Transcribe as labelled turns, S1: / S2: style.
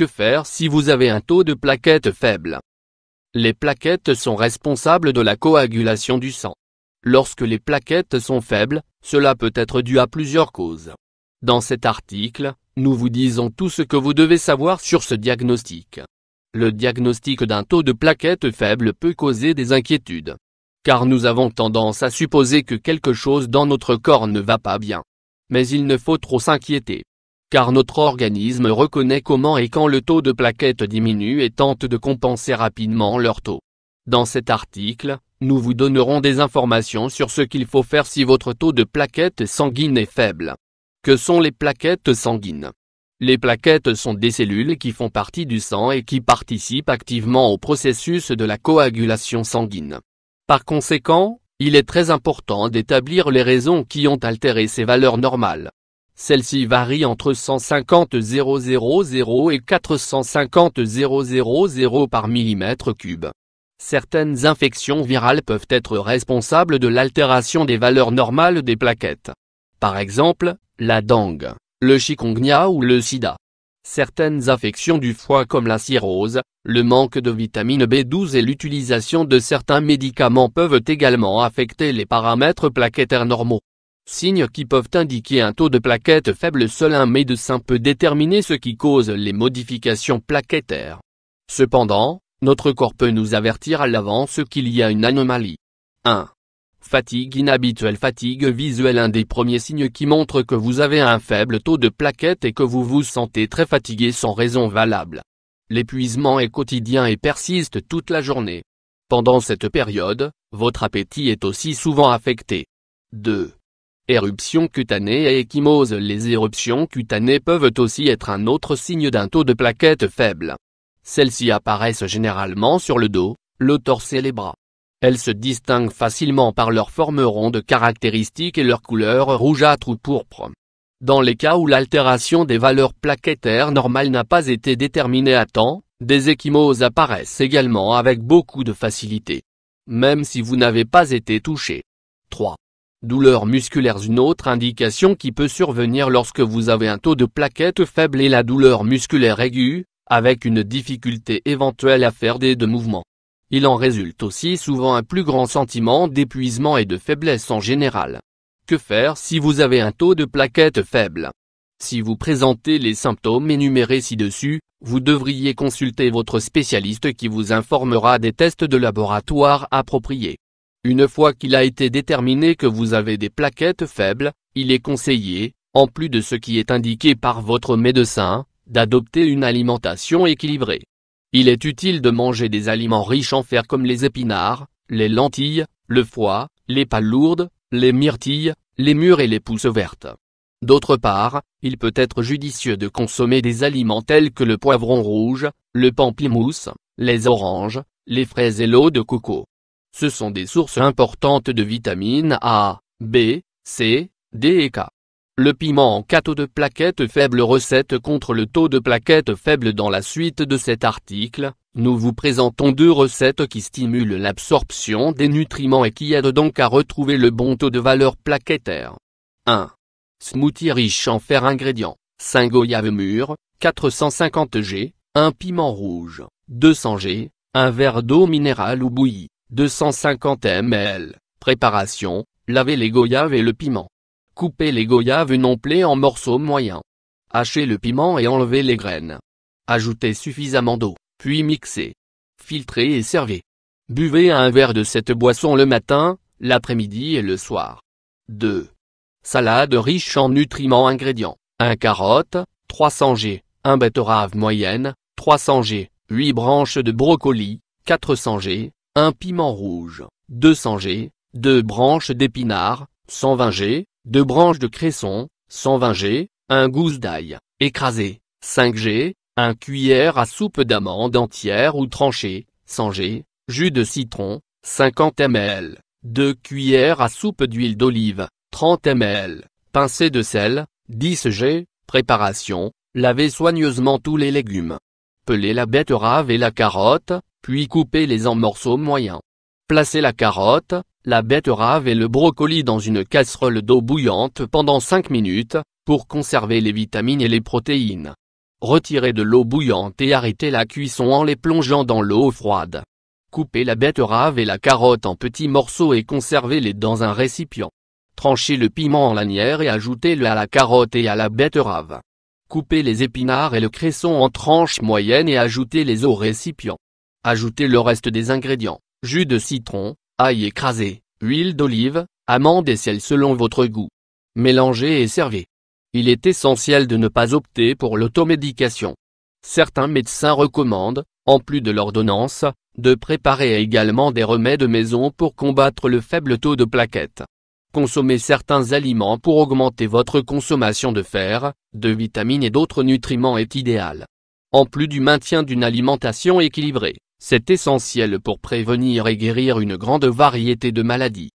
S1: Que faire si vous avez un taux de plaquettes faible? Les plaquettes sont responsables de la coagulation du sang. Lorsque les plaquettes sont faibles, cela peut être dû à plusieurs causes. Dans cet article, nous vous disons tout ce que vous devez savoir sur ce diagnostic. Le diagnostic d'un taux de plaquettes faible peut causer des inquiétudes. Car nous avons tendance à supposer que quelque chose dans notre corps ne va pas bien. Mais il ne faut trop s'inquiéter. Car notre organisme reconnaît comment et quand le taux de plaquettes diminue et tente de compenser rapidement leur taux. Dans cet article, nous vous donnerons des informations sur ce qu'il faut faire si votre taux de plaquettes sanguines est faible. Que sont les plaquettes sanguines? Les plaquettes sont des cellules qui font partie du sang et qui participent activement au processus de la coagulation sanguine. Par conséquent, il est très important d'établir les raisons qui ont altéré ces valeurs normales. Celles-ci varient entre 150 000 et 450 000 par millimètre cube. Certaines infections virales peuvent être responsables de l'altération des valeurs normales des plaquettes. Par exemple, la dengue, le chikungunya ou le sida. Certaines affections du foie comme la cirrhose, le manque de vitamine B12 et l'utilisation de certains médicaments peuvent également affecter les paramètres plaquettaires normaux. Signes qui peuvent indiquer un taux de plaquettes faible. Seul un médecin peut déterminer ce qui cause les modifications plaquettaires. Cependant, notre corps peut nous avertir à l'avance qu'il y a une anomalie. 1. Fatigue inhabituelle. Fatigue visuelle. Un des premiers signes qui montre que vous avez un faible taux de plaquettes et que vous vous sentez très fatigué sans raison valable. L'épuisement est quotidien et persiste toute la journée. Pendant cette période, votre appétit est aussi souvent affecté. 2. Éruption cutanée et ecchymose. Les éruptions cutanées peuvent aussi être un autre signe d'un taux de plaquettes faible. Celles-ci apparaissent généralement sur le dos, le torse et les bras. Elles se distinguent facilement par leur forme ronde caractéristique et leur couleur rougeâtre ou pourpre. Dans les cas où l'altération des valeurs plaquettaires normales n'a pas été déterminée à temps, des ecchymoses apparaissent également avec beaucoup de facilité. Même si vous n'avez pas été touché. 3. Douleurs musculaires. Une autre indication qui peut survenir lorsque vous avez un taux de plaquettes faible est la douleur musculaire aiguë, avec une difficulté éventuelle à faire des mouvements. Il en résulte aussi souvent un plus grand sentiment d'épuisement et de faiblesse en général. Que faire si vous avez un taux de plaquettes faible? Si vous présentez les symptômes énumérés ci-dessus, vous devriez consulter votre spécialiste qui vous informera des tests de laboratoire appropriés. Une fois qu'il a été déterminé que vous avez des plaquettes faibles, il est conseillé, en plus de ce qui est indiqué par votre médecin, d'adopter une alimentation équilibrée. Il est utile de manger des aliments riches en fer comme les épinards, les lentilles, le foie, les palourdes, les myrtilles, les mûres et les pousses vertes. D'autre part, il peut être judicieux de consommer des aliments tels que le poivron rouge, le pamplemousse, les oranges, les fraises et l'eau de coco. Ce sont des sources importantes de vitamines A, B, C, D et K. Le piment en cas taux de plaquettes faibles. Recette contre le taux de plaquettes faibles. Dans la suite de cet article, nous vous présentons 2 recettes qui stimulent l'absorption des nutriments et qui aident donc à retrouver le bon taux de valeur plaquettaire. 1. Smoothie riche en fer. Ingrédients: 5 goyaves mûres, 450 g, 1 piment rouge, 200 g, 1 verre d'eau minérale ou bouillie, 250 ml. Préparation: lavez les goyaves et le piment. Coupez les goyaves non plats en morceaux moyens. Hachez le piment et enlevez les graines. Ajoutez suffisamment d'eau, puis mixez. Filtrez et servez. Buvez un verre de cette boisson le matin, l'après-midi et le soir. 2. Salade riche en nutriments. Ingrédients: 1 carotte, 300 g, 1 betterave moyenne, 300 g, 8 branches de brocoli, 400 g, 1 piment rouge, 200 g, 2 branches d'épinards, 120 g, 2 branches de cresson, 120 g, 1 gousse d'ail, écrasé, 5 g, 1 cuillère à soupe d'amandes entières ou tranchées, 100 g, jus de citron, 50 ml, 2 cuillères à soupe d'huile d'olive, 30 ml, pincée de sel, 10 g. Préparation: lavez soigneusement tous les légumes. Pelez la betterave et la carotte, puis coupez-les en morceaux moyens. Placez la carotte, la betterave et le brocoli dans une casserole d'eau bouillante pendant 5 minutes, pour conserver les vitamines et les protéines. Retirez de l'eau bouillante et arrêtez la cuisson en les plongeant dans l'eau froide. Coupez la betterave et la carotte en petits morceaux et conservez-les dans un récipient. Tranchez le piment en lanières et ajoutez-le à la carotte et à la betterave. Coupez les épinards et le cresson en tranches moyennes et ajoutez-les au récipient. Ajoutez le reste des ingrédients, jus de citron, ail écrasé, huile d'olive, amandes et sel selon votre goût. Mélangez et servez. Il est essentiel de ne pas opter pour l'automédication. Certains médecins recommandent, en plus de l'ordonnance, de préparer également des remèdes maison pour combattre le faible taux de plaquettes. Consommer certains aliments pour augmenter votre consommation de fer, de vitamines et d'autres nutriments est idéal. En plus du maintien d'une alimentation équilibrée, c'est essentiel pour prévenir et guérir une grande variété de maladies.